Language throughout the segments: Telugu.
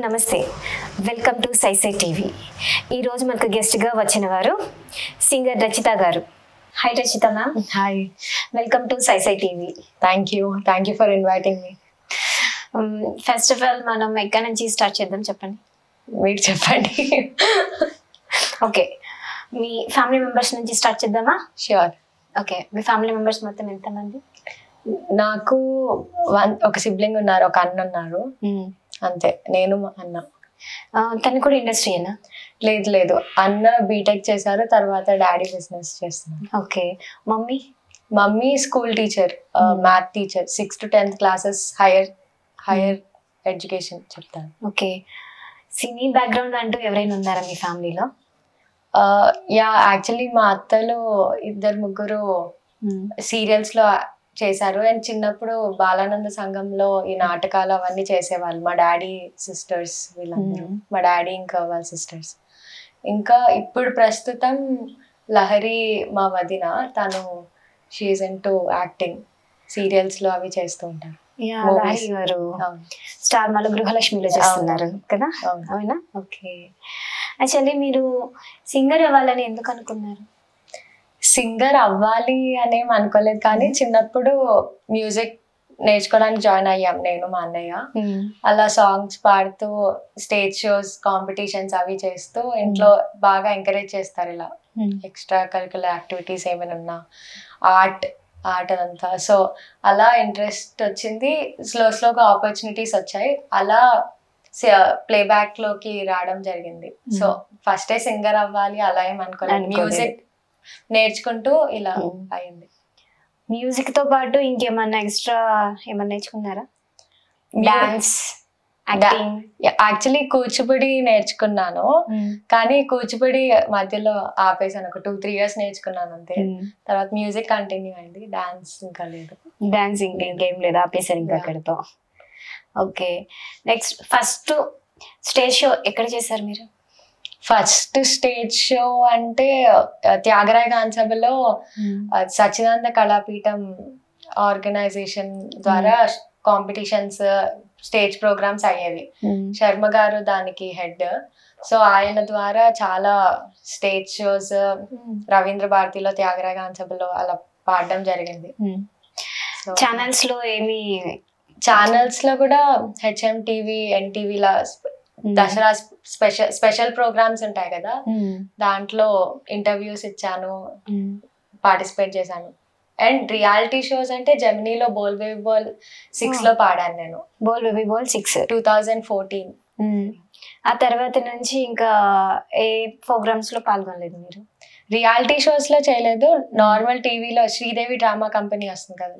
నమస్తే, వెల్కమ్ టు సైసై టీవీ. ఈరోజు మనకు గెస్ట్గా వచ్చిన వారు singer Rachita garu. Hi Rachita ma'am. Hi, welcome to SaiSai TV. Thank you for inviting me. First of all మనం ఎక్కడి నుంచి స్టార్ట్ చేద్దాం చెప్పండి. మీరు చెప్పండి. ఓకే, మీ ఫ్యామిలీ మెంబర్స్ నుంచి స్టార్ట్ చేద్దామా? ష్యూర్. ఓకే, మీ ఫ్యామిలీ మెంబర్స్ మొత్తం ఎంతమంది? నాకు ఒక సిబ్లింగ్ ఉన్నారు, ఒక అన్న ఉన్నారు, అంతే. నేను అన్న. తను కూడా ఇండస్ట్రీయేనా? లేదు, అన్న బీటెక్ చేశారు, తర్వాత డాడీ బిజినెస్ చేస్తున్నారు. Okay, mummy school teacher, math teacher, 6th to 10th classes higher education చెప్తాను. ఓకే, సినీ బ్యాక్గ్రౌండ్ అంటూ ఎవరైనా ఉన్నారా మీ ఫ్యామిలీలో? యాక్చువల్లీ మా అత్తలు 2-3 సీరియల్స్ లో చేశారు. అండ్ చిన్నప్పుడు బాలానంద సంఘంలో ఈ నాటకాలు అవన్నీ చేసేవాళ్ళు. మా డాడీ సిస్టర్స్ వీళ్ళందరూ, మా డాడీ ఇంకా వాళ్ళ సిస్టర్స్. ఇంకా ఇప్పుడు ప్రస్తుతం లహరి మా వదిన, తను షీఈస్ ఇంటూ యాక్టింగ్, సీరియల్స్ లో అవి చేస్తూ ఉంటారు. స్టార్ మాలో గృహలక్ష్మిలో చేస్తున్నారు కదా? అవునా? ఓకే. యాక్చువల్లీ మీరు సింగర్ అవ్వాలని ఎందుకు అనుకున్నారు? సింగర్ అవ్వాలి అనేం అనుకోలేదు, కానీ చిన్నప్పుడు మ్యూజిక్ నేర్చుకోవడానికి జాయిన్ అయ్యాం నేను, మా అన్నయ్య. అలా సాంగ్స్ పాడుతూ స్టేజ్ షోస్, కాంపిటీషన్స్ అవి చేస్తూ ఇంట్లో బాగా ఎంకరేజ్ చేస్తారు. ఇలా ఎక్స్ట్రా కరిక్యులర్ యాక్టివిటీస్ ఏమైనా ఉన్నా, ఆర్ట్ అదంతా. సో అలా ఇంట్రెస్ట్ వచ్చింది. స్లోగా ఆపర్చునిటీస్ వచ్చాయి. అలా ప్లేబ్యాక్ లోకి రావడం జరిగింది. సో ఫస్టే సింగర్ అవ్వాలి అలా ఏం అనుకోలేదు, మ్యూజిక్ నేర్చుకుంటూ ఇలా అయింది. మ్యూజిక్ తో పాటు ఇంకేమన్నా ఎక్స్ట్రా ఏమన్నా నేర్చుకున్నారా? Dance, acting? యాక్చువల్లీ కూచిపూడి నేర్చుకున్నాను, కానీ కూచిపూడి మధ్యలో ఆపేసాను. ఒక 2-3 years నేర్చుకున్నాను అంతే. తర్వాత మ్యూజిక్ కంటిన్యూ అయింది, డాన్స్ ఇంకా లేదు. డాన్స్ ఇంకేం లేదు, ఆపేసాను ఇంకా అక్కడితో. Okay, next first stage show ఎక్కడ చేశారు మీరు? ఫస్ట్ స్టేజ్ షో అంటే త్యాగరాయ గానసభలో సచ్చిదానంద కళాపీఠం ఆర్గనైజేషన్ ద్వారా కాంపిటీషన్స్, స్టేజ్ ప్రోగ్రామ్స్ అయ్యేవి. శర్మ గారు దానికి హెడ్. సో ఆయన ద్వారా చాలా స్టేజ్ షోస్ రవీంద్ర భారతిలో, త్యాగరాయ గానసభలో అలా పాడడం జరిగింది. ఛానల్స్ లో ఛానల్స్ లో కూడా హెచ్ఎం టీవీ, ఎన్టీవీలా దసరా స్పెషల్ ప్రోగ్రామ్స్ ఉంటాయి కదా, దాంట్లో ఇంటర్వ్యూస్ ఇచ్చాను, పార్టిసిపేట్ చేశాను. అండ్ రియాలిటీ షోస్ అంటే జెమినీలో బోల్ బేబీ బాల్ 6 లో పాడాను నేను. బోల్ బేబీ బాల్ 6 2014. ఆ తర్వాత నుంచి ఇంకా ఏ ప్రోగ్రామ్స్ లో పాల్గొనలేదు మీరు? రియాలిటీ షోస్ లో చేయలేదు, నార్మల్ టీవీలో శ్రీదేవి డ్రామా కంపెనీ వస్తుంది కదా,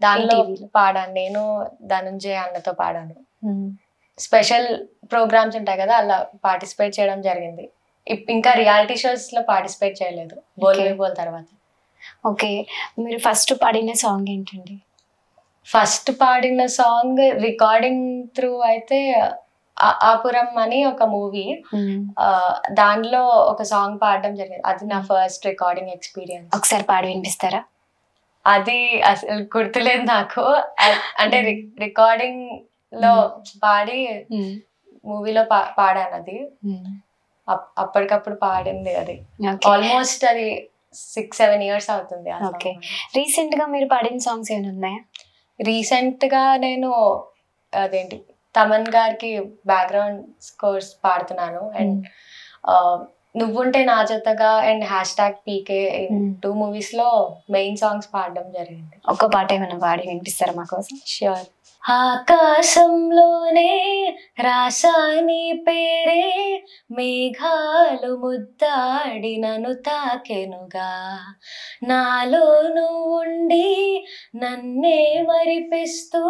దానిలో పాడాను. నేను ధనుంజయ అన్నతో పాడాను. స్పెషల్ ప్రోగ్రామ్స్ ఉంటాయి కదా, అలా పార్టిసిపేట్ చేయడం జరిగింది. ఇంకా రియాలిటీ షోస్ లో పార్టిసిపేట్ చేయలేదు బోల్ బేబీ బాల్ తర్వాత. ఓకే, మీరు ఫస్ట్ పాడిన సాంగ్ ఏంటండి? ఫస్ట్ పాడిన సాంగ్ రికార్డింగ్ త్రూ అయితే ఆపురం అని ఒక మూవీ, దానిలో ఒక సాంగ్ పాడడం జరిగింది. అది నా ఫస్ట్ రికార్డింగ్ ఎక్స్పీరియన్స్. ఒకసారి పాడి వినిపిస్తారా? అది అసలు గుర్తులేదు నాకు. అంటే రికార్డింగ్ లో పాడి మూవీలో పాడాను. అది అప్పటికప్పుడు పాడింది. అది ఆల్మోస్ట్ అది 6-7 years అవుతుంది. ఓకే, రీసెంట్ గా మీరు పాడిన సాంగ్స్ ఏమైనా ఉన్నాయా? రీసెంట్ గా నేను అదేంటి తమన్ గారికి బ్యాక్గ్రౌండ్ స్కోర్స్ పాడుతున్నాను. అండ్ నువ్వుంటే నా జతగా అండ్ #PK 2 movies లో మెయిన్ సాంగ్స్ పాడడం జరిగింది. ఒక పాట ఏమైనా పాడి వినిపిస్తారా మా కోసం? ష్యూర్. ఆకాశంలోనే రాసాని పేరే, మేఘాలు ముద్దాడి నన్ను తాకెనుగా, నాలో నువ్వుండి నన్నే మరిపిస్తూ,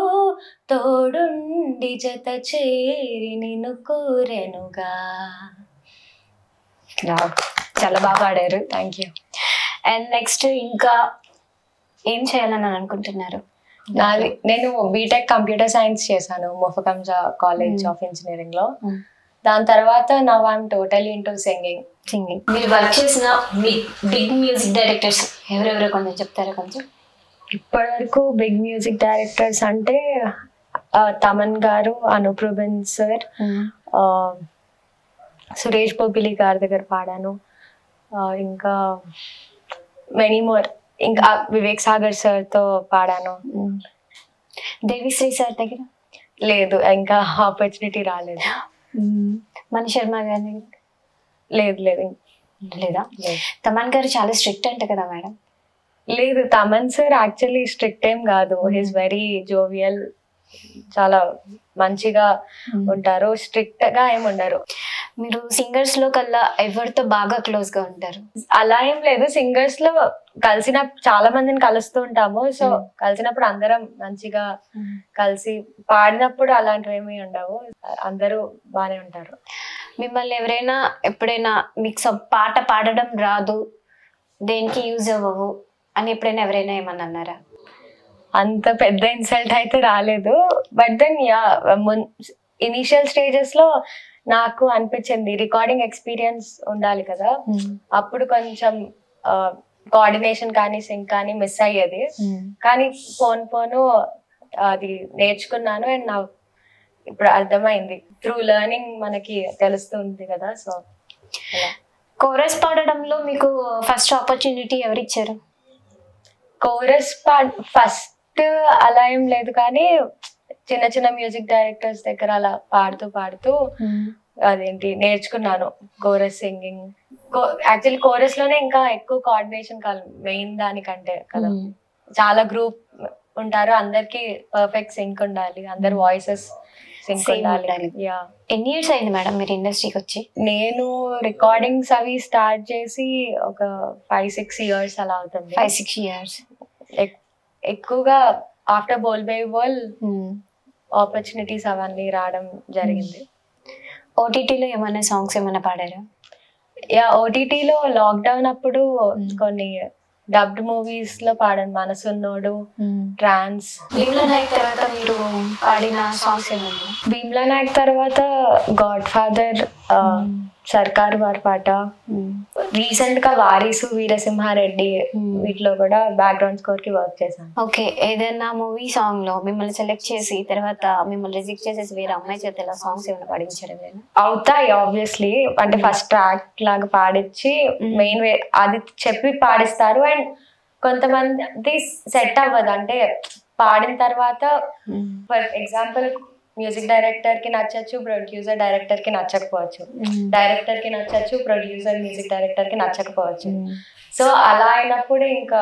తోడుండి జత చేరి నిన్ను కోరెనుగా. చాలా బాగా పాడారు. Thank you. అండ్ నెక్స్ట్ ఇంకా ఏం చేయాలని అనుకుంటున్నారు? నేను బీటెక్ కంప్యూటర్ సైన్స్ చేశాను మొఫకంజా కాలేజ్ ఆఫ్ ఇంజనీరింగ్ లో. దాని తర్వాత now I'm totally into singing. మీరు వర్క్ చేసిన బిగ్ మ్యూజిక్ డైరెక్టర్స్ ఎవరెవరో కొంచెం చెప్తారా? కొంచెం ఇప్పటి వరకు బిగ్ మ్యూజిక్ డైరెక్టర్స్ అంటే తమన్ గారు, అనూప్ రూబెన్ సార్, సురేష్ బొబ్బిలి గారి దగ్గర పాడాను. ఇంకా మెనీ మోర్, ఇంకా వివేక్ సాగర్ సార్ తో పాడాను. దేవిశ్రీ సార్ దగ్గర లేదు, ఇంకా ఆపర్చునిటీ రాలేదు. మణి శర్మ గారి లేదు లేదు లేదా? తమన్ గారు చాలా స్ట్రిక్ట్ అంట కదా మేడం? లేదు, తమన్ సార్ యాక్చువల్లీ స్ట్రిక్ట్ ఏం కాదు. హీస్ వెరీ జోవియల్, చాలా మంచిగా ఉంటారు, స్ట్రిక్ట్ గా ఏమి ఉండరు. మీరు సింగర్స్ లో కల్లా ఎవరితో బాగా క్లోజ్ గా ఉంటారు? అలా ఏం లేదు, సింగర్స్ లో కలిసిన చాలా మందిని కలుస్తూ ఉంటాము. సో కలిసినప్పుడు అందరం మంచిగా కలిసి పాడినప్పుడు అలాంటివి ఏమి ఉండవు, అందరూ బానే ఉంటారు. మిమ్మల్ని ఎవరైనా ఎప్పుడైనా మీకు పాట పాడడం రాదు, దేనికి యూజ్ అవ్వవు అని ఎప్పుడైనా ఎవరైనా ఏమన్నా అన్నారా? అంత పెద్ద ఇన్సల్ట్ అయితే రాలేదు. బట్ దెన్ ఇనిషియల్ స్టేజెస్ లో నాకు అనిపించింది రికార్డింగ్ ఎక్స్పీరియన్స్ ఉండాలి కదా, అప్పుడు కొంచెం కోఆర్డినేషన్ కానీ సింక్ కానీ మిస్ అయ్యేది. కానీ పోను అది నేర్చుకున్నాను. అండ్ నా ఇప్పుడు అర్థమైంది, త్రూ లెర్నింగ్ మనకి తెలుస్తుంది కదా. సో కోరస్ పాడడంలో మీకు ఫస్ట్ ఆపర్చునిటీ ఎవరిచ్చారు? కోరస్ ఫస్ట్ అలా ఏం లేదు, కానీ చిన్న చిన్న మ్యూజిక్ డైరెక్టర్స్ దగ్గర అలా పాడుతూ అదేంటి నేర్చుకున్నాను కోరస్ సింగింగ్. యాక్చువల్లీ కోరస్ లోనే ఇంకా ఎక్కువ కోఆర్డినేషన్ కాదు మెయిన్ దానికంటే కదా. చాలా గ్రూప్ ఉంటారు, అందరికి పర్ఫెక్ట్ సింక్ ఉండాలి, అందరు వాయిసెస్ సింక్ ఉండాలి. ఎన్ని ఇయర్స్ అయింది మేడం మీరు ఇండస్ట్రీకి వచ్చి? నేను రికార్డింగ్స్ అవి స్టార్ట్ చేసి ఒక 5-6 years అలా అవుతుంది. 5-6 years. ఎక్కువగా ఆఫ్టర్ బోల్ బై బోల్ ఆపర్చునిటీస్ అవన్నీ రావడం జరిగింది. ఓటీటీలో ఏమైనా సాంగ్స్ ఏమైనా పాడారా? ఓటీటీలో లాక్డౌన్ అప్పుడు కొన్ని డబ్డ్ మూవీస్ లో పాడాను. మనసున్నోడు, ట్రాన్స్. భీమ్లా నాయక్ తర్వాత మీరు పాడిన సాంగ్స్ ఏమన్నా? భీమ్లా నాయక్ తర్వాత గాడ్ ఫాదర్, సర్కారు వారి పాట, రీసెంట్ గా వారీసు, వీరసింహారెడ్డి, వీటిలో కూడా బ్యాక్గ్రౌండ్ స్కోర్ కి వర్క్ చేశాను. ఓకే, ఏదైనా మూవీ సాంగ్ లో మిమ్మల్ని సెలెక్ట్ చేసి తర్వాత మిమ్మల్ని రిజెక్ట్ చేసేసి వేరే అమ్మాయి చేత ఇలా సాంగ్స్ ఏమైనా పాడించారు? అవుతాయి ఆబ్వియస్లీ, అంటే ఫస్ట్ ట్రాక్ లాగా పాడించి మెయిన్ అది చెప్పి పాడిస్తారు. అండ్ కొంతమంది సెట్ అవ్వదు, అంటే పాడిన తర్వాత ఫర్ ఎగ్జాంపుల్ మ్యూజిక్ డైరెక్టర్ కి నచ్చచ్చు, ప్రొడ్యూసర్ డైరెక్టర్ కి నచ్చకపోవచ్చు, డైరెక్టర్ కి నచ్చచ్చు, ప్రొడ్యూసర్ మ్యూజిక్ డైరెక్టర్ కి నచ్చకపోవచ్చు. సో అలా అయినప్పుడు ఇంకా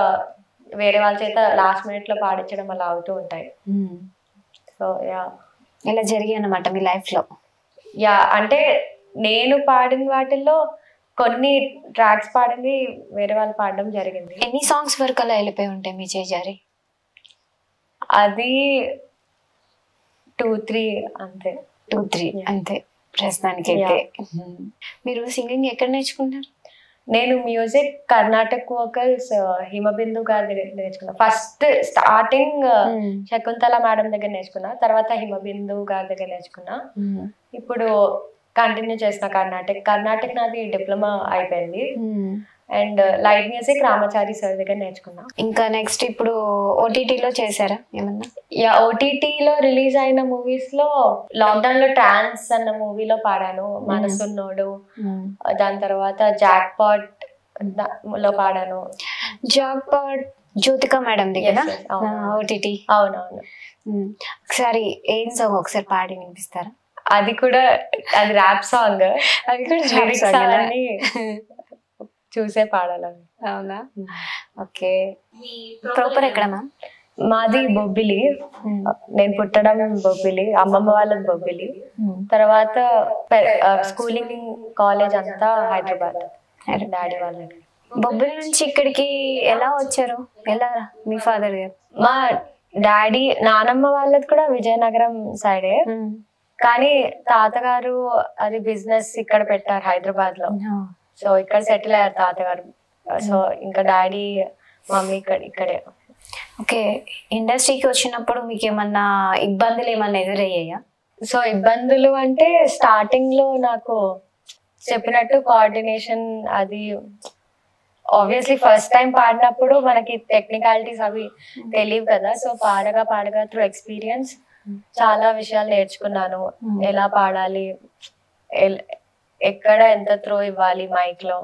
వేరే వాళ్ళ చేత లాస్ట్ మినిట్ లో పాడించడం అలా అవుతూ ఉంటాయి. సో ఇలా జరిగాయి అన్నమాట మీ లైఫ్ లో? అంటే నేను పాడిన వాటిల్లో కొన్ని ట్రాక్స్ పాడింది వేరే వాళ్ళు పాడడం జరిగింది. ఎన్ని సాంగ్స్ వరకు అలా వెళ్ళిపోయి ఉంటాయి మీ చేజారి? అది 2-3 అంతే. 2-3 అంతే ప్రస్తుతానికి అయితే. మీరు సింగింగ్ ఎక్కడ నేర్చుకుంటారు? నేను మ్యూజిక్ కర్ణాటక వోకల్స్ హిమబిందు గారి దగ్గర నేర్చుకున్నా. ఫస్ట్ స్టార్టింగ్ శకుంతల మేడం దగ్గర నేర్చుకున్నా, తర్వాత హిమబిందు గారి దగ్గర నేర్చుకున్నా. ఇప్పుడు కంటిన్యూ చేసిన కర్ణాటక నాది డిప్లొమా అయిపోయింది. And light music Ramachari sir దగ్గర నేర్చుకున్నా. ఇంకా నెక్స్ట్ ఇప్పుడు ఓటీటీలో చేశారా ఏమన్నా? ఓటీటీలో రిలీజ్ అయిన మూవీస్ లో లాక్డౌన్ లో ట్రాన్స్ అన్న మూవీలో పాడాను, మనసున్నోడు. దాని తర్వాత జాక్ పాట్ లో పాడాను. జాక్ పాట్ జ్యోతిక మేడం దగ్గర ఓటీటీ? అవునవును. ఒకసారి ఏం సాంగ్ ఒకసారి పాడి వినిపిస్తారా? అది కూడా అది ర్యాప్ సాంగ్, అది కూడా చూసే పాడాలని. అవునా? ఓకే. ప్రాపర్ ఎక్కడ మ్యామ్? మాది బొబ్బిలి, నేను పుట్టడం బొబ్బిలి, అమ్మమ్మ వాళ్ళది బొబ్బిలి. తర్వాత స్కూలింగ్ కాలేజ్ అంతా హైదరాబాద్, డాడీ వాళ్ళకి. బొబ్బిలి నుంచి ఇక్కడికి ఎలా వచ్చారు? ఎలా మీ ఫాదర్ గారు? మా డాడీ నానమ్మ వాళ్ళది కూడా విజయనగరం సైడే, కానీ తాతగారు అది బిజినెస్ ఇక్కడ పెట్టారు హైదరాబాద్ లో. సో ఇక్కడ సెటిల్ అయ్యారు తాతగారు. సో ఇంకా డాడీ మమ్మీ ఇక్కడే. ఓకే. ఇండస్ట్రీకి వచ్చినప్పుడు మీకు ఏమన్నా ఇబ్బందులు ఏమన్నా ఎదురయ్యాయా? సో ఇబ్బందులు అంటే స్టార్టింగ్ లో నాకు చెప్పినట్టు కోఆర్డినేషన్ అది ఆబ్వియస్లీ ఫస్ట్ టైం పాడినప్పుడు మనకి టెక్నికాలిటీస్ అవి తెలియవు కదా. సో పాడగా త్రూ ఎక్స్పీరియన్స్ చాలా విషయాలు నేర్చుకున్నాను. ఎలా పాడాలి, ఎక్కడ ఎంత త్రో ఇవ్వాలి మైక్ లో.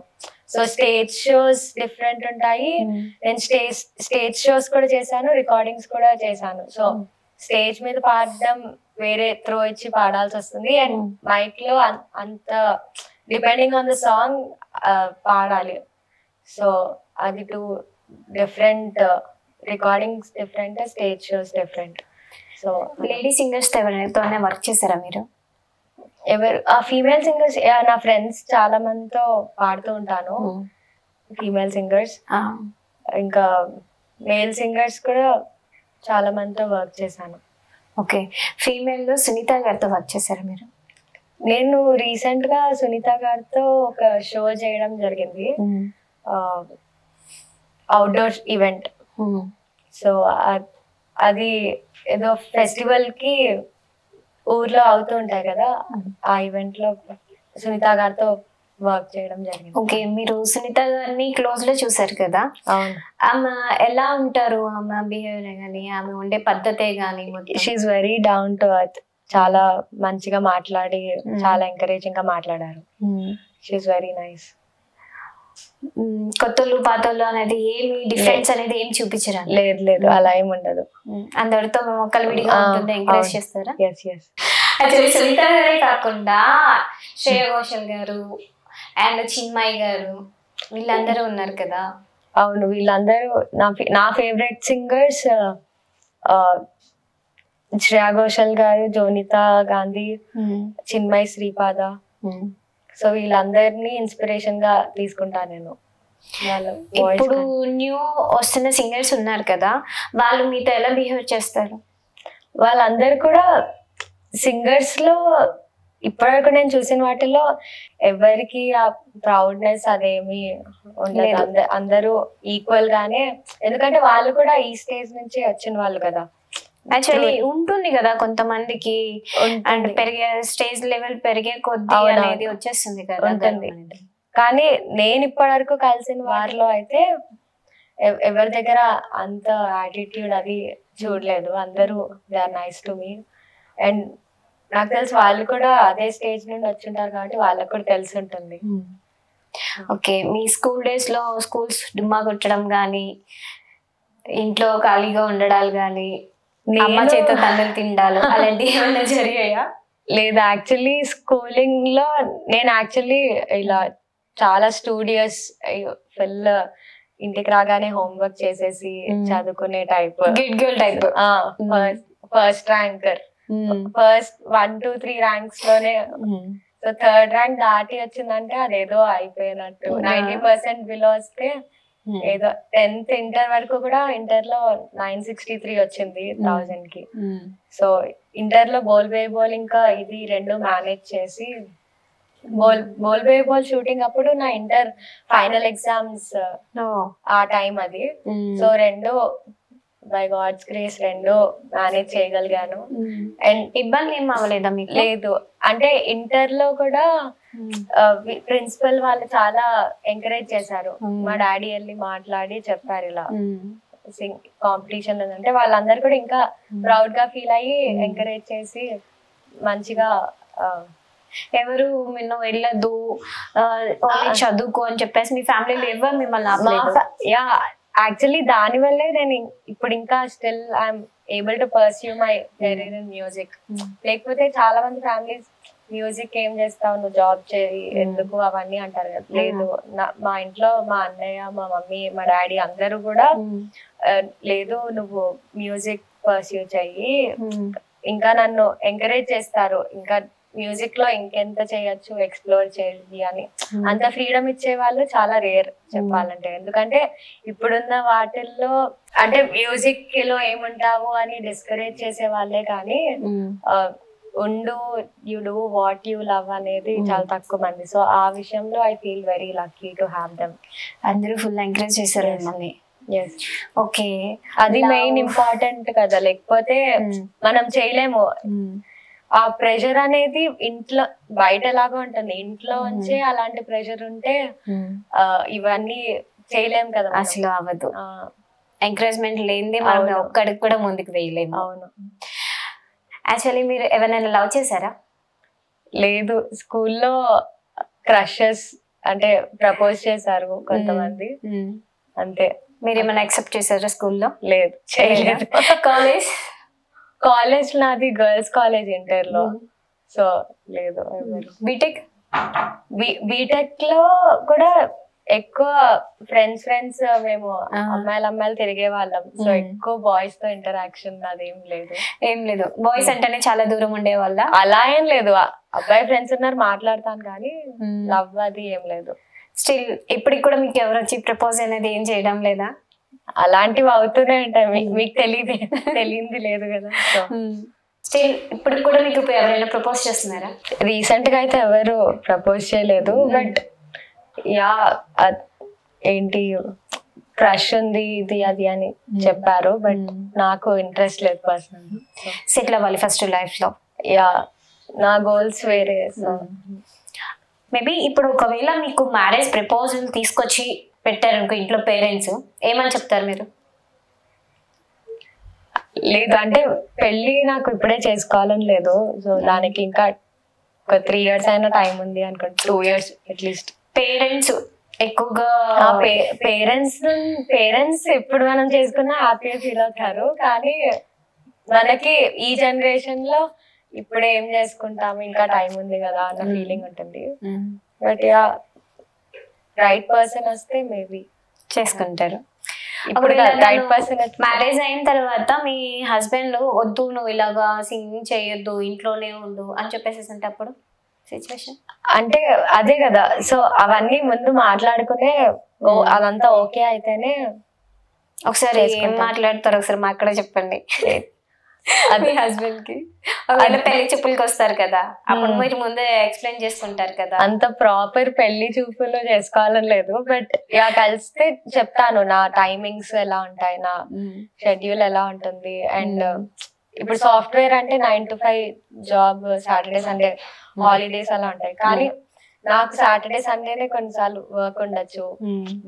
సో స్టేజ్ షోస్ డిఫరెంట్ ఉంటాయి. నేను స్టేజ్ షోస్ కూడా చేశాను, రికార్డింగ్స్ కూడా చేశాను. సో స్టేజ్ మీద పాడడం వేరే త్రో ఇచ్చి పాడాల్సి వస్తుంది, అండ్ మైక్ లో అంత డిపెండింగ్ ఆన్ ద సాంగ్ పాడాలి. సో అది 2 different, recordings different, stage shows different. So lady singers ఎవరితోనే వర్క్ చేశారా మీరు? ఆ ఫీమేల్ సింగర్స్ నా ఫ్రెండ్స్ చాలా మందితో పాడుతూ ఉంటాను, ఫీమేల్ సింగర్స్. ఇంకా మేల్ సింగర్స్ కూడా చాలా మందితో వర్క్ చేశాను. ఓకే, ఫీమేల్ లో సునీత గారితో వర్క్ చేశారా మీరు? నేను రీసెంట్ గా సునీత గారితో ఒక షో చేయడం జరిగింది, అవుట్డోర్ ఈవెంట్. సో అది ఏదో ఫెస్టివల్ కి ఊర్లో అవుతూ ఉంటాయి కదా, ఆ ఈవెంట్ లో సునీత గారితో వర్క్ చేయడం జరిగింది. ఓకే, మీరు సునీత గారిని క్లోజ్ లో చూసారు కదా. అవును. ఆమె ఎలా ఉంటారు, ఆమె బిహేవియర్ గానీ, ఆమె ఉండే పద్ధతే గానీ? She's very down to earth. చాలా మంచిగా మాట్లాడి, చాలా ఎంకరేజింగ్ గా మాట్లాడారు. She's very nice. కొత్తలు పాతలు అనేది ఏమి డిఫరెన్స్ అనేది ఏం చూపించరా? లేదు, అలా ఏమి ఉండదు. అందరితో కలివిడిగా ఉంటుంది, ఎంకరేజ్ చేస్తారా? Yes. సునీత గారే కాకుండా శ్రేయ ఘోషల్ గారు అండ్ చిన్మయి గారు వీళ్ళందరూ ఉన్నారు కదా. అవును, వీళ్ళందరూ నా ఫేవరెట్ సింగర్స్. శ్రేయ ఘోషల్ గారు, జోనితా గాంధీ, చిన్మయి శ్రీపాద. సో వీళ్ళందరినీ ఇన్స్పిరేషన్ గా తీసుకుంటా నేను. ఇప్పుడు న్యూ వస్తున్న సింగర్స్ ఉన్నారు కదా, వాళ్ళు మీతో ఎలా బిహేవ్ చేస్తారు? వాళ్ళందరూ కూడా సింగర్స్ లో ఇప్పటివరకు నేను చూసిన వాటిలో ఎవరికి ఆ ప్రౌడ్నెస్ అదేమి ఉండదు. అందరూ ఈక్వల్ గానే, ఎందుకంటే వాళ్ళు కూడా ఈ స్టేజ్ నుంచి వచ్చిన వాళ్ళు కదా. యాక్చువల్లీ ఉంటుంది కదా కొంతమందికి, అండ్ పెరిగే స్టేజ్ లెవెల్ పెరిగే కొద్ది అనేది వచ్చేస్తుంది కదా. ఉంటుంది. కానీ నేను ఇప్పటి వరకు కలిసిన వారిలో అయితే ఎవరి దగ్గర అంత యాటిట్యూడ్ అది చూడలేదు. అందరూ they are nice to me. And నాకు తెలిసి వాళ్ళు కూడా అదే స్టేజ్ నుండి వచ్చింటారు కాబట్టి వాళ్ళకు కూడా తెలిసి ఉంటుంది. ఓకే, మీ స్కూల్ డేస్ లో స్కూల్స్ డుమ్మా కొట్టడం గానీ, ఇంట్లో ఖాళీగా ఉండడాలు గానీ, అమ్మ చేత తన్నులు తిండాలు అలాంటివి ఏమైనా జరిగాయా? లేదు, యాక్చువల్లీ స్కూలింగ్ లో నేను ఇలా చాలా స్టూడియస్, ఫుల్ ఇంటికి రాగానే హోంవర్క్ చేసేసి చదువుకునే type, good girl type. First ranker, first 1, 2, 3 ranks లోనే. సో 3rd ర్యాంక్ దాటి వచ్చిందంటే అదేదో అయిపోయినట్టు. 90% బిలో వస్తే ఏదో 10th ఇంటర్ వరకు కూడా, ఇంటర్ లో 963 వచ్చింది 1000 కి. సో ఇంటర్ లో బోల్ ఇంకా ఇది 2 మేనేజ్ చేసి, బోల్ షూటింగ్ అప్పుడు నా ఇంటర్ ఫైనల్ ఎగ్జామ్స్ ఆ టైం అది. So 2 by God's grace 2 manage చేయగలిగాను. అండ్ ఇబ్బంది ఏం అవ్వలేదా మీకు? లేదు, అంటే ఇంటర్ లో కూడా ప్రిన్సిపల్ వాళ్ళు చాలా ఎంకరేజ్ చేశారు. మా డాడీ వెళ్ళి మాట్లాడి చెప్పారు ఇలా కాంపిటీషన్ అంటే, వాళ్ళందరూ కూడా ఇంకా ప్రౌడ్ గా ఫీల్ అయ్యి ఎంకరేజ్ చేసి మంచిగా. ఎవరు నిన్ను వెళ్ళదు చదువుకో అని చెప్పేసి మీ ఫ్యామిలీలో ఎవరు మిమ్మల్ని? యాక్చువల్లీ దాని వల్లే నేను ఇప్పుడు ఇంకా still I'm able to pursue my career in music. లేకపోతే చాలా మంది ఫ్యామిలీస్ మ్యూజిక్ ఏం చేస్తావు, నువ్వు జాబ్ చేయి ఎందుకు అవన్నీ అంటారు కదా. లేదు, మా ఇంట్లో మా అన్నయ్య, మా మమ్మీ, మా డాడీ అందరూ కూడా లేదు నువ్వు మ్యూజిక్ పర్స్యూ చెయ్యి, ఇంకా నన్ను ఎంకరేజ్ చేస్తారు, ఇంకా మ్యూజిక్ లో ఇంకెంత చేయొచ్చు, ఎక్స్ప్లోర్ చేయాలి అని. అంత ఫ్రీడమ్ ఇచ్చే వాళ్ళు చాలా రేర్ చెప్పాలంటే. ఎందుకంటే ఇప్పుడున్న వాటిల్లో అంటే మ్యూజిక్ లో ఏముంటావు అని డిస్కరేజ్ చేసే వాళ్ళే కానీ ఉండు, you do what you love అనేది చాలా తక్కువ మంది. సో ఆ విషయంలో I feel very lucky to have them. అందరూ ఫుల్ ఎంకరేజ్ చేశారు మిమ్మల్ని. ఓకే, అది మెయిన్ ఇంపార్టెంట్ కదా, లేకపోతే మనం చేయలేము. ఆ ప్రెషర్ అనేది ఇంట్లో బయట లాగా ఉంటుంది, ఇంట్లో ఉంచే అలాంటి ప్రెషర్ ఉంటే ఇవన్నీ చేయలేము కదా. అసలు అవ్వదు, ఎంకరేజ్మెంట్ లేనిదే మనం ఒక్కడికి కూడా ముందుకు వేయలేము. అవును. యాక్చువల్లీ మీరు ఎవరైనా లవ్ చేశారా? లేదు, స్కూల్లో క్రషెస్ అంటే ప్రపోజ్ చేశారు కొంతమంది, అంతే. మీరు ఏమైనా యాక్సెప్ట్ చేశారా స్కూల్లో? లేదు, చేయలేదు. కాలేజ్ నాది గర్ల్స్ కాలేజ్ ఇంటర్లో, సో లేదు. బీటెక్ లో కూడా ఎక్కువ ఫ్రెండ్స్ మేము అమ్మాయిలు తిరిగే వాళ్ళం, సో ఎక్కువ బాయ్స్ తో ఇంటరాక్షన్ అదేం లేదు. ఏం లేదు, బాయ్స్ అంటేనే చాలా దూరం ఉండే వాళ్ళ? అలా ఏం లేదు, అబ్బాయి ఫ్రెండ్స్ ఉన్నారు మాట్లాడతాను, కానీ లవ్ అది ఏం లేదు. స్టిల్ ఇప్పటికి కూడా మీకు ఎవరు వచ్చి ప్రపోజ్ అనేది ఏం చేయడం లేదా? అలాంటివి అవుతూనే ఉంటాయి, మీకు తెలియంది లేదు కదా. స్టిల్ ఇప్పటికి కూడా మీకు ఎవరైనా ప్రపోజ్ చేస్తున్నారా? రీసెంట్ గా అయితే ఎవరు ప్రపోజ్ చేయలేదు, బట్ యా ఏంటి క్రష్ ఉంది ఇది అది అని చెప్పారు, బట్ నాకు ఇంట్రెస్ట్ లేదు పర్సనల్. సెటిల్ అవ్వాలి ఫస్ట్ లైఫ్ లో. యా, నా గోల్స్ వేరే. మేబీ ఇప్పుడు ఒకవేళ మీకు మ్యారేజ్ ప్రపోజల్ తీసుకొచ్చి పెట్టారు అనుకో ఇంట్లో పేరెంట్స్, ఏమని చెప్తారు మీరు? లేదు అంటే పెళ్ళి నాకు ఇప్పుడే చేసుకోవాలని లేదు, సో దానికి ఇంకా ఒక 3 years అయినా టైం ఉంది అనుకోండి, 2 years అట్లీస్ట్. పేరెంట్స్ ఎక్కువగా పేరెంట్స్ ఎప్పుడు మనం చేసుకున్నా హ్యాపీగా ఫీల్ అవుతారు, కానీ మనకి ఈ జనరేషన్ లో ఇప్పుడే ఏం చేసుకుంటాము ఇంకా టైం ఉంది కదా అన్న ఫీలింగ్ ఉంటుంది. బట్ యా, రైట్ పర్సన్ వస్తే మేబీ చేసుకుంటారు. ఇప్పుడు రైట్ పర్సన్. మ్యారేజ్ అయిన తర్వాత మీ హస్బెండ్ వద్దు నువ్వు ఇలాగా సింగింగ్ చేయొద్దు ఇంట్లోనే ఉండు అని చెప్పేసేసంటే అప్పుడు సిచ్యువేషన్ అంటే అదే కదా, సో అవన్నీ ముందు మాట్లాడుకునే అదంతా ఓకే అయితేనే. ఒకసారి ఏం మాట్లాడతారు ఒకసారి మా అక్కడ చెప్పండి. మీ హస్బెండ్ కి పెళ్లి చూపులకి వస్తారు కదా, అప్పుడు మీరు ముందే ఎక్స్ప్లెయిన్ చేసుకుంటారు కదా. అంత ప్రాపర్ పెళ్లి చూపులు చేసుకోవాలని లేదు, బట్ ఇలా కలిస్తే చెప్తాను నా టైమింగ్స్ ఎలా ఉంటాయి, నా షెడ్యూల్ ఎలా ఉంటుంది. అండ్ ఇప్పుడు సాఫ్ట్వేర్ అంటే 9 to 5 job, Saturday Sunday holidays అలా ఉంటాయి, కానీ నాకు సాటర్డే సండేనే కొన్నిసార్లు వర్క్ ఉండొచ్చు,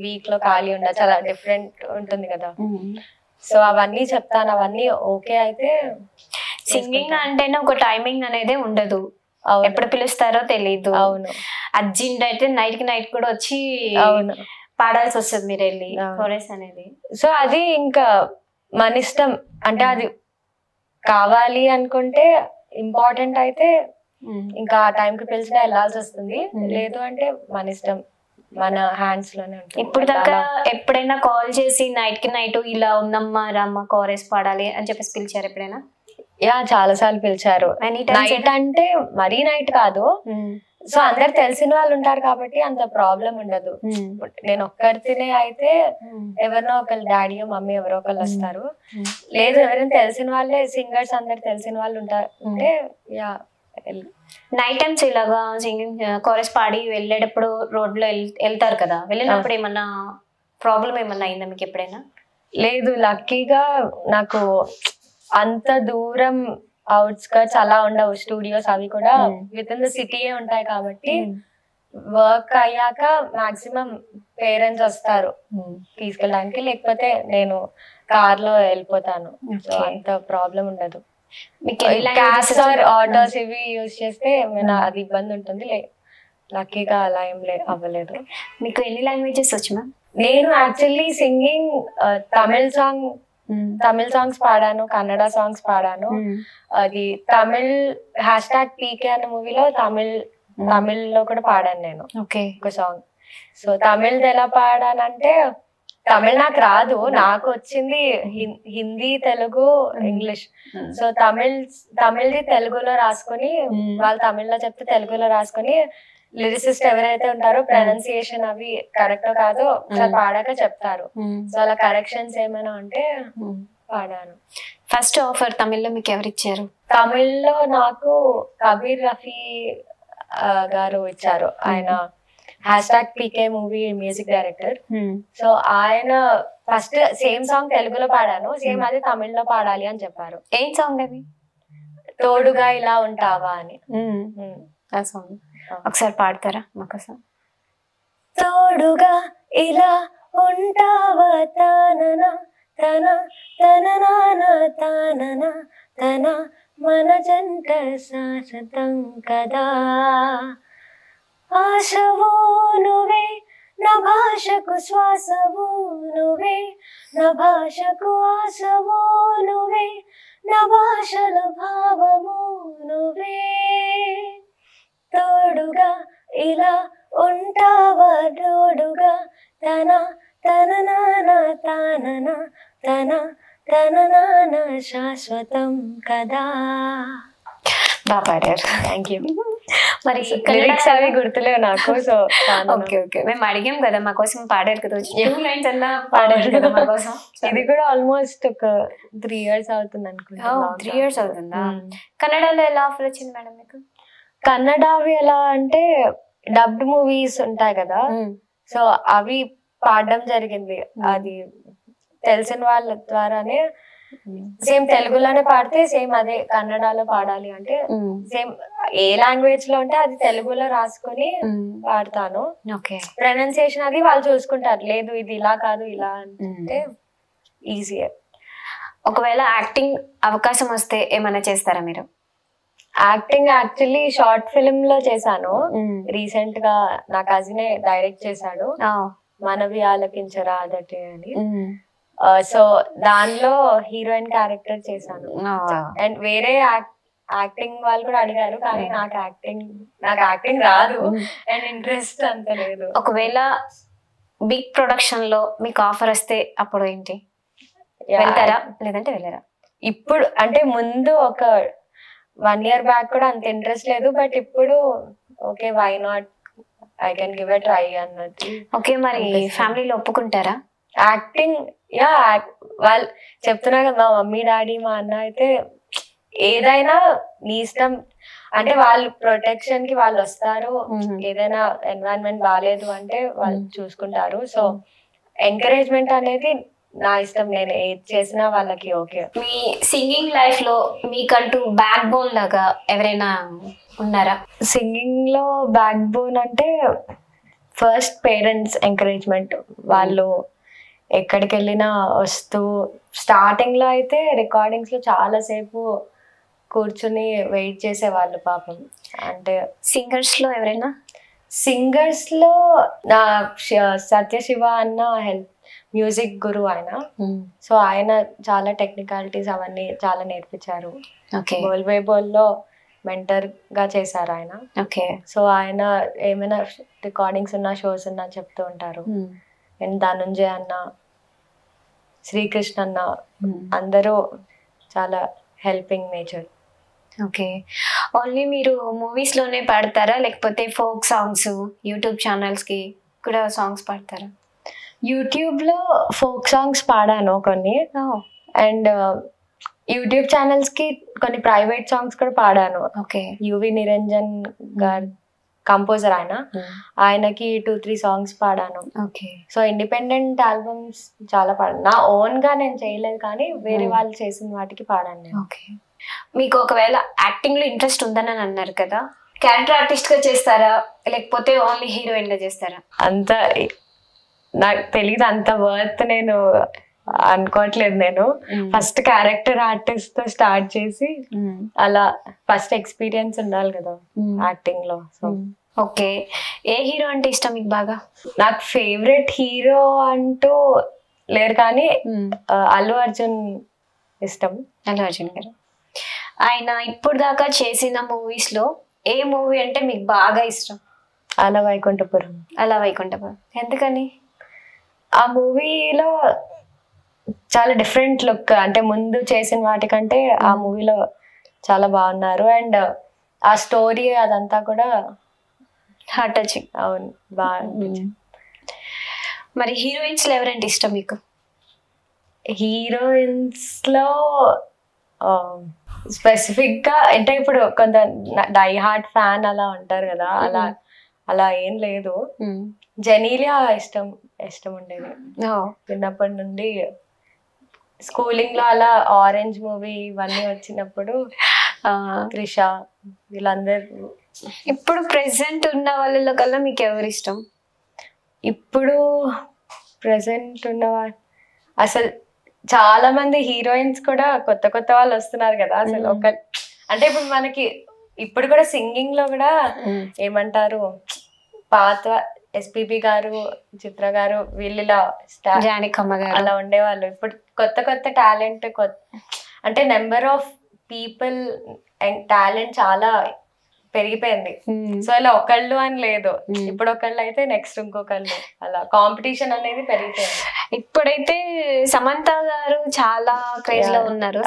వీక్ లో ఖాళీ ఉండొచ్చు, అలా డిఫరెంట్ ఉంటుంది కదా. సో అవన్నీ చెప్తాను, అవన్నీ ఓకే అయితే. సింగింగ్ అంటేనే ఒక టైమింగ్ అనేది ఉండదు, ఎప్పుడు పిలుస్తారో తెలియదు. అవును, అర్జెంట్ అయితే నైట్ కి నైట్ కూడా వచ్చి పాడాల్సి వస్తుంది మీరు వెళ్ళి కోరస్ అనేది. సో అది ఇంకా మన ఇష్టం, అంటే అది కావాలి అనుకుంటే ఇంపార్టెంట్ అయితే ఇంకా ఆ టైంకి పిలిచినా వెళ్ళాల్సి వస్తుంది, లేదు అంటే మన ఇష్టం, మన హ్యాండ్స్ లోనే ఉంటుంది. ఇప్పుడు దాకా ఎప్పుడైనా కాల్ చేసి నైట్ కి నైట్ ఇలా ఉందమ్మా రమ్మ కోరస్ పాడాలి అని చెప్పేసి పిలిచారు ఎప్పుడైనా? యా, చాలా సార్లు పిలిచారు. నైట్ అంటే మరీ నైట్ కాదు, సో అందరు తెలిసిన వాళ్ళు ఉంటారు కాబట్టి అంత ప్రాబ్లం ఉండదు. నేను ఒక్కరితోనే అయితే ఎవరినో ఒకళ్ళు డాడీయో మమ్మీ ఎవరో ఒకళ్ళు వస్తారు, లేదు ఎవరైనా తెలిసిన వాళ్ళే సింగర్స్ అందరు తెలిసిన వాళ్ళు ఉంటారు అంటే యా. నైట్ టైమ్స్ ఇలాగా సింగింగ్ కోరస్ పాడి వెళ్ళేటప్పుడు రోడ్ లో వెళ్తారు కదా, వెళ్ళినప్పుడు ఏమన్నా ప్రాబ్లం ఏమన్నా అయిందా మీకు ఎప్పుడైనా? లేదు, లక్కీగా నాకు అంత దూరం అవుట్స్కర్ట్స్ అలా ఉండవు, స్టూడియోస్ అవి కూడా విత్ ఇన్ ద సిటీయే ఉంటాయి కాబట్టి వర్క్ అయ్యాక మాక్సిమం పేరెంట్స్ వస్తారు తీసుకెళ్ళడానికి, లేకపోతే నేను కార్ లో వెళ్ళిపోతాను, సో అంత ప్రాబ్లం ఉండదు. క్యాబ్స్ ఆర్ ఆటోస్ ఇవి యూజ్ చేస్తే అది ఇబ్బంది ఉంటుంది, లక్కీగా అలా ఏం అవ్వలేదు. మీకు ఎన్ని లాంగ్వేజెస్ వచ్చు మ్యామ్? నేను యాక్చువల్లీ సింగింగ్ తమిళ్ సాంగ్స్ పాడాను, కన్నడ సాంగ్స్ పాడాను. అది తమిళ్ #PK అనే మూవీలో తమిళ్లో కూడా పాడాను నేను ఒక సాంగ్. సో తమిళ్ది ఎలా పాడానంటే, తమిళ్ నాకు రాదు, నాకు వచ్చింది హిందీ, తెలుగు, ఇంగ్లీష్. సో తమిళ్ది తెలుగులో రాసుకొని, వాళ్ళు తమిళ్లో చెప్తే తెలుగులో రాసుకొని, లిరిసిస్ట్ ఎవరైతే ఉంటారో ప్రొనౌన్సియేషన్ అవి కరెక్ట్ కాదో ఒకసారి పాడాక చెప్తారు. సో అలా కరెక్షన్స్ ఏమైనా ఉంటే పాడాను. ఫస్ట్ ఆఫర్ తమిళ్లో మీకు ఎవరు ఇచ్చారు? తమిళ్లో నాకు కబీర్ రఫీ గారు ఇచ్చారు, ఆయన #PK movie music director. So ఆయన ఫస్ట్ సేమ్ సాంగ్ తెలుగులో పాడాను, సేమ్ అది తమిళ్లో పాడాలి అని చెప్పారు. ఏం సాంగ్ అది? తోడుగా ఇలా ఉంటావా అని. ఆ సాంగ్ ఒకసారి పాడతారా మాకోసం? తోడుగా ఇలా ఉంటావా తనన తన తన నాన తనన తన మన జంట శాశ్వతం కదా. ఆశవు నువ్వే నా భాషకు శ్వాసవు నువ్వే, నా భాషకు ఆశవు నువ్వే, నా భాషల భావము నువ్వే. తోడుగా ఇలా ఉంటావా తోడుగా, తన తన నాన తానన తన తన నాన శాశ్వతం కదా. బాగా పాడారు. Thank you. మరి లిరిక్స్ అవి గుర్తులేవు నాకు. సో ఓకే ఓకే, మేము అడిగాం కదా మా కోసం పాడారు కదా, 2 lines అన్నా పాడారు కదా మా కోసం. ఇది కూడా ఆల్మోస్ట్ ఒక 3 years అవుతుంది అనుకుంటా. 3 years అవుతుందా? కన్నడలో ఎలా ఆఫర్ వచ్చింది మేడం మీకు? కన్నడవి ఎలా అంటే డబ్డ్ మూవీస్ ఉంటాయి కదా, సో అవి పాడడం జరిగింది. అది తెలిసిన వాళ్ళ ద్వారానే. సేమ్ తెలుగులోనే పాడితే సేమ్ అదే కన్నడలో పాడాలి అంటే సేమ్ ఏ లాంగ్వేజ్ లో ఉంటే అది తెలుగులో రాసుకొని పాడతాను. ప్రొనౌన్సియేషన్ అది వాళ్ళు చూసుకుంటారు, లేదు ఇది ఇలా కాదు ఇలా అంటే ఈజీ. ఒకవేళ యాక్టింగ్ అవకాశం వస్తే ఏమైనా చేస్తారా మీరు? యాక్టింగ్ యాక్చువల్లీ షార్ట్ ఫిల్మ్ లో చేశాను రీసెంట్ గా. నా కజినే డైరెక్ట్ చేశాడు, మనవి ఆలకించరా అదటే అని. సో దానిలో హీరోయిన్ క్యారెక్టర్ చేశాను. అండ్ వేరే యాక్టింగ్ వాళ్ళు కూడా అడిగారు, కానీ నాకు యాక్టింగ్ రాదు అండ్ ఇంట్రెస్ట్ అంత లేదు. ఒకవేళ బిగ్ ప్రొడక్షన్ లో మీకు ఆఫర్ వస్తే అప్పుడు ఏంటి, వెళ్తారా లేదంటే వెళ్ళరా? ఇప్పుడు అంటే ముందు ఒక 1 year బ్యాక్ కూడా అంత ఇంట్రెస్ట్ లేదు, బట్ ఇప్పుడు okay why not, I can give a try అన్నట్టు. ఓకే, మరి ఫ్యామిలీలో ఒప్పుకుంటారా యాక్టింగ్? యా, వాళ్ళు చెప్తున్నా కదా, మా మమ్మీ డాడీ మా అన్న అయితే ఏదైనా నీ ఇష్టం అంటే వాళ్ళు ప్రొటెక్షన్ కి వాళ్ళు వస్తారు. ఏదైనా ఎన్విరాన్మెంట్ బాగాలేదు అంటే వాళ్ళు చూసుకుంటారు. సో ఎంకరేజ్మెంట్ అనేది నా ఇష్టం, నేను ఏది చేసినా వాళ్ళకి ఓకే. మీ సింగింగ్ లైఫ్ లో మీకంటూ బ్యాక్ బోన్ లాగా ఎవరైనా ఉన్నారా? సింగింగ్ లో బ్యాక్ బోన్ అంటే ఫస్ట్ పేరెంట్స్ ఎంకరేజ్మెంట్. వాళ్ళు ఎక్కడికి వెళ్ళినా వస్తూ, స్టార్టింగ్ లో అయితే రికార్డింగ్స్ లో చాలా సేపు కూర్చుని వెయిట్ చేసేవాళ్ళు పాపం. అంటే సింగర్స్ లో ఎవరైనా? సింగర్స్ లో నా సత్యశివ అన్న హెల్ప్ మ్యూజిక్ గురు ఆయన. సో ఆయన చాలా టెక్నికాలిటీస్ అవన్నీ చాలా నేర్పించారు. బోల్బేబోల్లో మెంటర్ గా చేశారు ఆయన. సో ఆయన ఏమైనా రికార్డింగ్స్ ఉన్నా షోస్ ఉన్నా చెప్తూ ఉంటారు. అండ్ ధనుంజయ్ అన్న, శ్రీకృష్ణ అన్న, అందరూ చాలా హెల్పింగ్ నేచర్. ఓకే, ఓన్లీ మీరు మూవీస్ లోనే పాడతారా లేకపోతే ఫోక్ సాంగ్స్ యూట్యూబ్ ఛానల్స్ కి కూడా సాంగ్స్ పాడతారా? యూట్యూబ్ లో ఫోక్ సాంగ్స్ పాడాను కొన్ని, అండ్ యూట్యూబ్ ఛానల్స్ కి కొన్ని ప్రైవేట్ సాంగ్స్ కూడా పాడాను. యువి నిరంజన్ గారు కంపోజర్, ఆయనకి 2-3 సాంగ్స్ పాడాను. సో ఇండిపెండెంట్ ఆల్బమ్స్ చాలా పాడాను. నా ఓన్ గా నేను చేయలేదు, కానీ వేరే వాళ్ళు చేసిన వాటికి పాడాను నేను. మీకు ఒకవేళ యాక్టింగ్ లో ఇంట్రెస్ట్ ఉందని అన్నారు కదా, క్యారెక్టర్ ఆర్టిస్ట్ గా చేస్తారా లేకపోతే ఓన్లీ హీరోయిన్ గా చేస్తారా? అంత నాకు తెలియదు, అంత వర్త్ నేను అనుకోవట్లేదు. నేను ఫస్ట్ క్యారెక్టర్ ఆర్టిస్ట్ తో స్టార్ట్ చేసి అలా ఫస్ట్ ఎక్స్పీరియన్స్ ఉండాలి కదా యాక్టింగ్ లో. సో ఓకే, ఏ హీరో అంటే ఇష్టం మీకు బాగా? నాకు ఫేవరెట్ హీరో అంటూ లేరు, కానీ అల్లు అర్జున్ ఇష్టం. అల్లు అర్జున్ గారు. ఆయన ఇప్పుడు దాకా చేసిన మూవీస్ లో ఏ మూవీ అంటే మీకు బాగా ఇష్టం? అలా వైకుంఠపురం. అలా వైకుంఠపురం ఎందుకని? ఆ మూవీలో చాలా డిఫరెంట్ లుక్, అంటే ముందు చేసిన వాటికంటే ఆ మూవీలో చాలా బాగున్నారు. అండ్ ఆ స్టోరీ అదంతా కూడా హార్ట్ టచింగ్. అవును, బాగా. మరి హీరోయిన్స్ లో ఎవరంటే ఇష్టం మీకు? హీరోయిన్స్ లో స్పెసిఫిక్ గా అంటే ఇప్పుడు కొంత డై హార్ట్ ఫ్యాన్ అలా ఉంటారు కదా, అలా ఏం లేదు. జెనీలియా ఇష్టం ఉండేది చిన్నప్పటి నుండి. స్కూలింగ్ లో అలా ఆరెంజ్ మూవీ ఇవన్నీ వచ్చినప్పుడు త్రిష వీళ్ళందరూ. ఇప్పుడు ప్రెసెంట్ ఉన్న వాళ్ళలో కల్లా మీకు ఎవరు ఇష్టం? ఇప్పుడు ప్రెసెంట్ ఉన్న అసలు చాలా మంది హీరోయిన్స్ కూడా కొత్త కొత్త వాళ్ళు వస్తున్నారు కదా అసలు. ఒక అంటే ఇప్పుడు మనకి ఇప్పుడు కూడా సింగింగ్ లో కూడా ఏమంటారు, పాత ఎస్పీబీ గారు, చిత్ర గారు, వీళ్ళ అలా ఉండేవాళ్ళు. ఇప్పుడు కొత్త కొత్త టాలెంట్, అంటే number of people and talent చాలా పెరిగిపోయింది. సో ఇలా ఒకళ్ళు అని లేదు, ఇప్పుడు ఒకళ్ళు అయితే నెక్స్ట్ ఇంకొకళ్ళు, అలా కాంపిటీషన్ అనేది పెరిగిపోయింది. ఇప్పుడైతే సమంత గారు చాలా క్రేజ్ లో ఉన్నారు.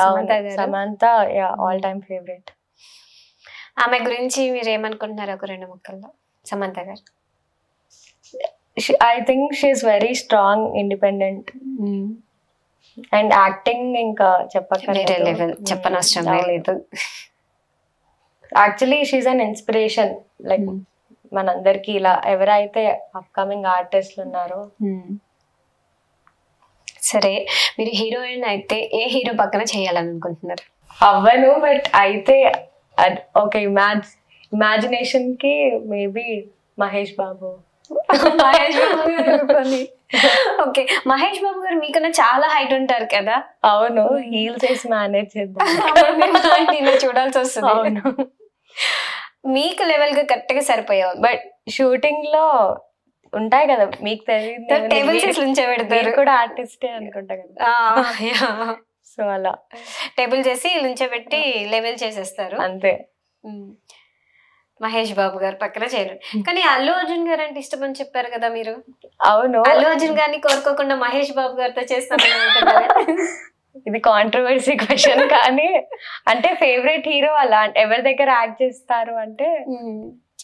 Samantha all time favourite. ఆమె గురించి మీరు ఏమనుకుంటున్నారు ఒక 2 ముక్కల్లో? సమంత గారు I think she is very strong, independent and acting ఇంకా చెప్పనవసరం లేదు. Actually she is an inspiration, like మనందరికి ఇలా ఎవరైతే అప్కమింగ్ ఆర్టిస్టులు ఉన్నారో. సరే, మీరు హీరోయిన్ అయితే ఏ హీరో పక్కన చేయాలని అనుకుంటున్నారు? అవ్వను, బట్ అయితే ఒక ఇమాజినేషన్ కి మేబీ మహేష్ బాబు. ఓకే, మహేష్ బాబు గారు మీకన్నా చాలా హైట్ ఉంటారు కదా? అవును, హీల్స్ వేసి మేనేజ్ చేద్దాం. చూడాల్సి వస్తుంది. అవును, మీకు లెవెల్ గా కరెక్ట్ గా సరిపోయావు. బట్ షూటింగ్ లో ఉంటాయి కదా, మీకు తెలియదు, టేబుల్స్ నుంచోబెడతారు కూడా, ఆర్టిస్టే అనుకుంటా కదా. సో అలా టేబుల్ చేసి నుంచోబెట్టి లెవెల్ చేసేస్తారు అంతే. మహేష్ బాబు గారు పక్కన చేయరు. కానీ అల్లు అర్జున్ గారు అంటే ఇష్టం అని చెప్పారు కదా మీరు? అవును, అల్లు అర్జున్ గారిని కోరుకోకుండా మహేష్ బాబు గారితో చేస్తాను. ఇది కాంట్రవర్సీ క్వశ్చన్, కానీ అంటే ఫేవరెట్ హీరో అలా ఎవరి దగ్గర యాక్ట్ చేస్తారు అంటే,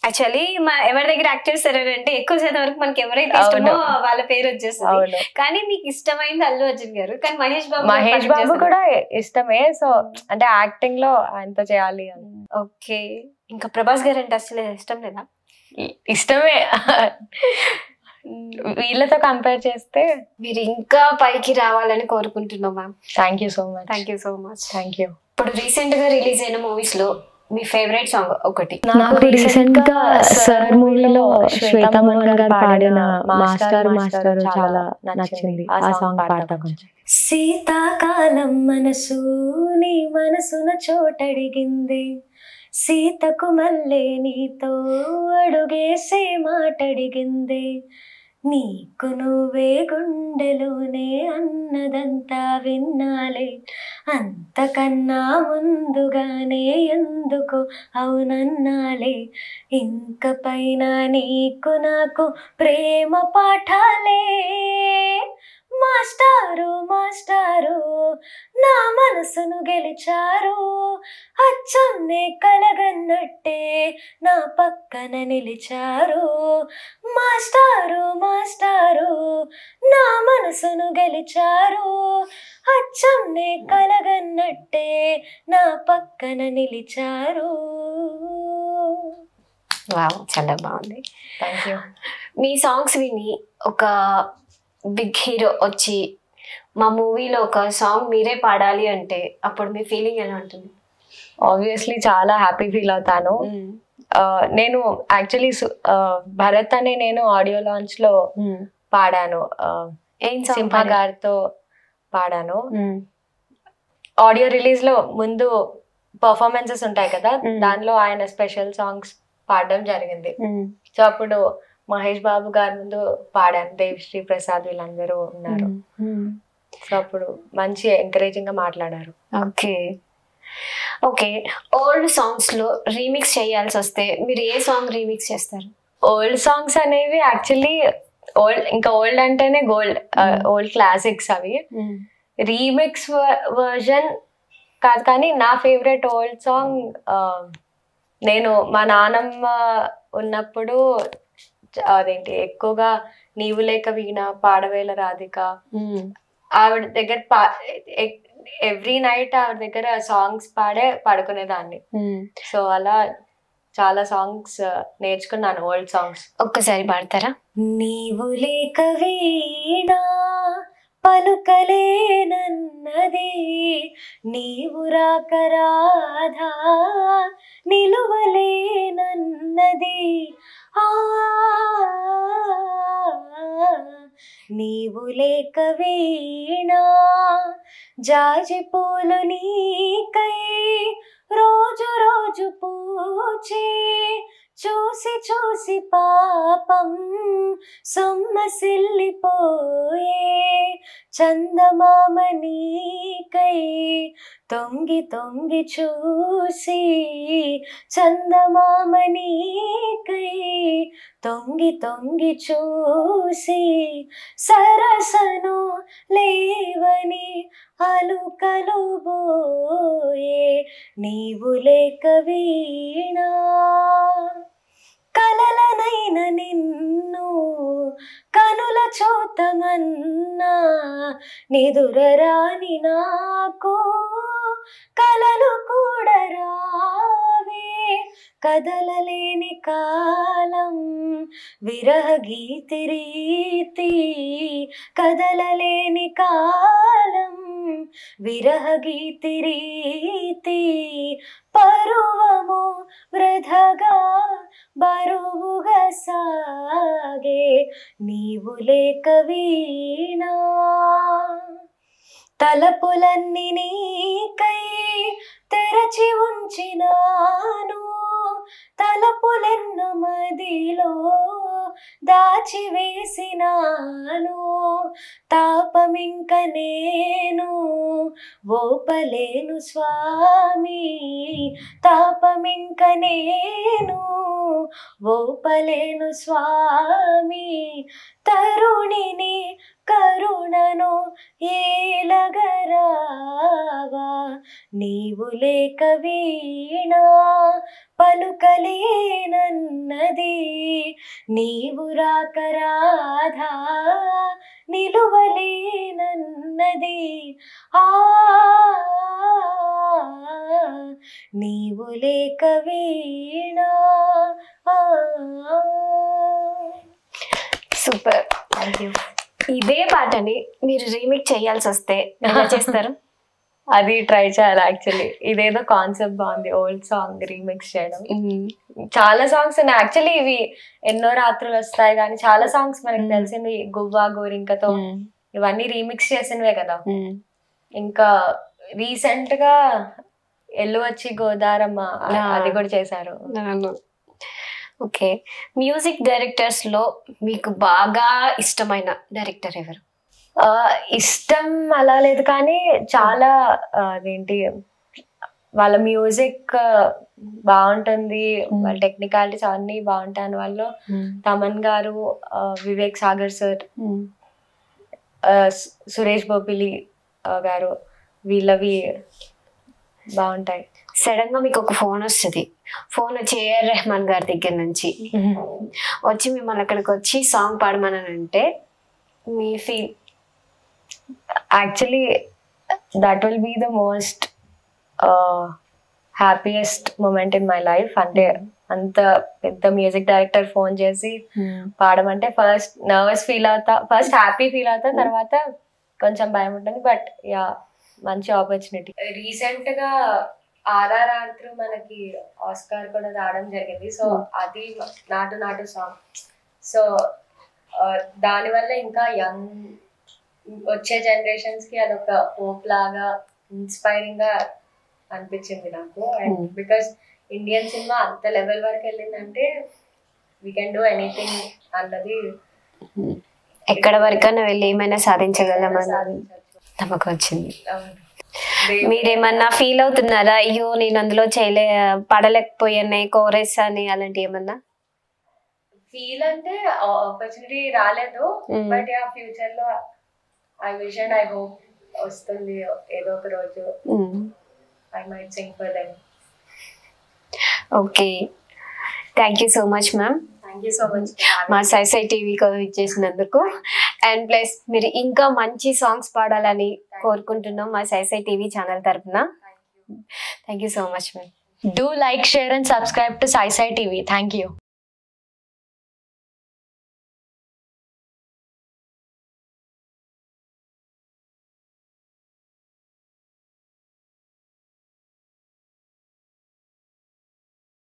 యాక్చువల్లీ ఎవరి దగ్గర యాక్ట్ చేస్తారు అంటే ఎక్కువ శాతం వరకు మనకి ఎవరైతే ఇష్టమో వాళ్ళ పేరు వచ్చేస్తుంది. కానీ మీకు ఇష్టమైంది అల్లు అర్జున్ గారు, కానీ మహేష్ బాబు కూడా ఇష్టమే. సో అంటే యాక్టింగ్ లో ఆయనతో చేయాలి అని. ఓకే, ఇంకా ప్రభాస్ గారు అంటే అసలు ఇష్టం లేదా? ఇష్టమే, వీళ్ళతో కంపేర్ చేస్తే. మీరు ఇంకా పైకి రావాలని కోరుకుంటున్నాం ma'am. Thank you so much. Thank you. ఇప్పుడు రీసెంట్ గా రిలీజ్ అయిన మూవీస్ లో మీ ఫేవరెట్ సాంగ్ ఒకటి? నాకు రీసెంట్ గా సర్ మూవీలో శ్వేతా మోహన్ గారు పాడిన మాస్టర్ చాలా నచ్చింది. ఆ సాంగ్ పాడతా కొంచెం. శీతాకాలం మనసు నీ మనసున చోటడిగింది, సీతకు మల్లె నీతో అడుగేసే మాటడిగింది, నీకు నువ్వే గుండెలోనే అన్నదంతా విన్నాలే, అంతకన్నా ముందుగానే ఎందుకు అవునన్నాలే, ఇంక పైన నీకు నాకు ప్రేమ పాఠాలే, మాస్టారు మాస్టారు నా మనసును గెలిచారు, అచ్చం నే కలగన్నట్టే నా పక్కన నిలిచారు, మాస్టారు మాస్టారు నా మనసును గెలిచారు, అచ్చం నే కలగన్నట్టే నా పక్కన నిలిచారు. వావ్, చాలా బాగుంది. Thank you. మీ సాంగ్స్ విని ఒక బిగ్ హీరో వచ్చి మా మూవీలో ఒక సాంగ్ మీరే పాడాలి అంటే అప్పుడు మీ ఫీలింగ్ ఎలా ఉంటుంది? ఆబ్వియస్లీ చాలా హ్యాపీ ఫీల్ అవుతాను. నేను యాక్చువల్లీ భరత్ అనే నేను ఆడియో లాంచ్ లో పాడాను, సింహ గారితో పాడాను. ఆడియో రిలీజ్ లో ముందు పర్ఫార్మెన్సెస్ ఉంటాయి కదా, దానిలో ఆయన స్పెషల్ సాంగ్స్ పాడడం జరిగింది. సో అప్పుడు మహేష్ బాబు గారి ముందు పాడాను, దేవిశ్రీ ప్రసాద్ వీళ్ళందరూ ఉన్నారు. సో అప్పుడు మంచి ఎంకరేజింగ్ గా మాట్లాడారు. ఓకే ఓకే, ఓల్డ్ సాంగ్స్ లో రీమిక్స్ చేయాల్సి వస్తే మీరు ఏ సాంగ్ రీమిక్స్ చేస్తారు? ఓల్డ్ సాంగ్స్ అనేవి యాక్చువల్లీ ఇంకా ఓల్డ్ అంటేనే గోల్డ్, ఓల్డ్ క్లాసిక్స్ అవి. రీమిక్స్ వర్జన్ కాదు, కానీ నా ఫేవరెట్ ఓల్డ్ సాంగ్, నేను మా నానమ్మ ఉన్నప్పుడు అదేంటి ఎక్కువగా నీవు లేక వీణ, పాడవేల రాధిక, ఆవిడ దగ్గర ఎవ్రీ నైట్ ఆవిడ దగ్గర సాంగ్స్ పాడుకునేదాన్ని. సో అలా చాలా సాంగ్స్ నేర్చుకున్నాను, ఓల్డ్ సాంగ్స్. ఒక్కసారి పాడతారా? నీవు లేక వీణ పలుకలేనన్నది, నీవు రాక రాధా నిలువలేనన్నది, నీవు లేక వీణా జాజి పూలు నీకై రోజు రోజు పూచే చూసి చూసి పాపం సొమ్మసిల్లిపోయే చందమామ నీకై తొంగి తొంగి చూసి చందమామ నీకై తొంగి తొంగి చూసి సరసను లేవని అలుకలు బోయే నీవు లేక వీణా కలలనైన నిన్ను కనుల చూతమన్నా నిదురరాని నాకు కలలు కూడా రావే కదలలేని కాలం విరహ గీతి రీతి కదలలేని కాలం విరహ గీతి రీతి పరువము వృధగా బరువుగా సాగే నీవు లేక వీణా తలపులన్నీ నీకై తెరచి ఉంచినాను తలపులెన్ను మదిలో దాచివేసినాను తాపమింక నేను ఓపలేను స్వామి తాపమింక నేను ఓపలేను స్వామి తరుణిని కరుణను ఏలగరావా నీవు లేక వీణా పలుకలేనన్నది నీవు రాక రాధా నిలువలేనన్నది ఆ నీవు లేక వీణా సూపర్. ఇదే పాటని మీరు రీమేక్ చేయాల్సి వస్తే ఎలా చేస్తారు? అది ట్రై చేయాలి యాక్చువల్లీ. ఇదేదో కాన్సెప్ట్ బాగుంది, ఓల్డ్ సాంగ్ రీమిక్స్ చేయడం. చాలా సాంగ్స్ ఉన్నాయి యాక్చువల్లీ, ఇవి ఎన్నో రాత్రులు వస్తాయి కానీ చాలా సాంగ్స్ మనకి తెలిసింది గువ్వా గోరింకతో ఇవన్నీ రీమిక్స్ చేసినవే కదా. ఇంకా రీసెంట్ గా ఎల్లు వచ్చి గోదారమ్మ అది కూడా చేశారు. ఓకే, మ్యూజిక్ డైరెక్టర్స్ లో మీకు బాగా ఇష్టమైన డైరెక్టర్ ఎవరు? ఇష్టం అలా లేదు కానీ చాలా అదేంటి వాళ్ళ మ్యూజిక్ బాగుంటుంది, వాళ్ళ టెక్నికాలిటీస్ అన్ని బాగుంటాయి. వాళ్ళు తమన్ గారు, వివేక్ సాగర్ సార్, సురేష్ బొబ్బిలి గారు, వీళ్ళవి బాగుంటాయి. సడన్ గా మీకు ఒక ఫోన్ వస్తుంది, ఫోన్ వచ్చి ఏఆర్ రెహమాన్ గారి దగ్గర నుంచి వచ్చి మిమ్మల్ని అక్కడికి వచ్చి సాంగ్ పాడమని అంటే మీ feel? Actually that will be the most happiest moment in my life. అంటే అంత పెద్ద మ్యూజిక్ డైరెక్టర్ ఫోన్ చేసి పాడమంటే ఫస్ట్ నర్వస్ ఫీల్ అవుతా, ఫస్ట్ హ్యాపీ ఫీల్ అవుతా, తర్వాత కొంచెం భయం ఉంటుంది. బట్ యా, మంచి ఆపర్చునిటీ. రీసెంట్ గా RRR త్రూ మనకి ఆస్కార్ కూడా రావడం జరిగింది. సో అది నాటు నాటు సాంగ్. సో దానివల్ల ఇంకా యంగ్ వచ్చే జనరేషన్స్ కి అదొక హోప్ లాగా ఇన్స్పైరింగ్ గా అనిపించింది నాకు. అండ్ బికాస్ ఇండియన్ సినిమా అంత లెవెల్ వరకు వెళ్ళిందంటే వీ కెన్ డూ ఎనీథింగ్ అన్నది, ఎక్కడ వరకైనా వెళ్ళి ఏమైనా సాధించగలమని నమ్మకం వచ్చింది. మీరేమన్నా ఫీల్ అవుతున్నారా, అయ్యో నేను అందులో పాడలేకపోయానే కోరస్ అని అలాంటి ఏమన్నా? ఫీల్ అంటే ఆపర్చునిటీ రాలేదు, బట్ యా ఫ్యూచర్ లో I wish and I hope వస్తుంది ఏదో ఒక రోజు. I might sing for them. Okay, thank you so much ma'am. Thank you so much మా సైసై టీవీకి ఇచ్చేసినందుకు. అండ్ ప్లస్ మీరు ఇంకా మంచి సాంగ్స్ పాడాలని కోరుకుంటున్నాం మా సైసై టీవీ ఛానల్ తరఫున. Thank you so much ma'am. Do like, share and subscribe to Sai Sai TV. Thank you.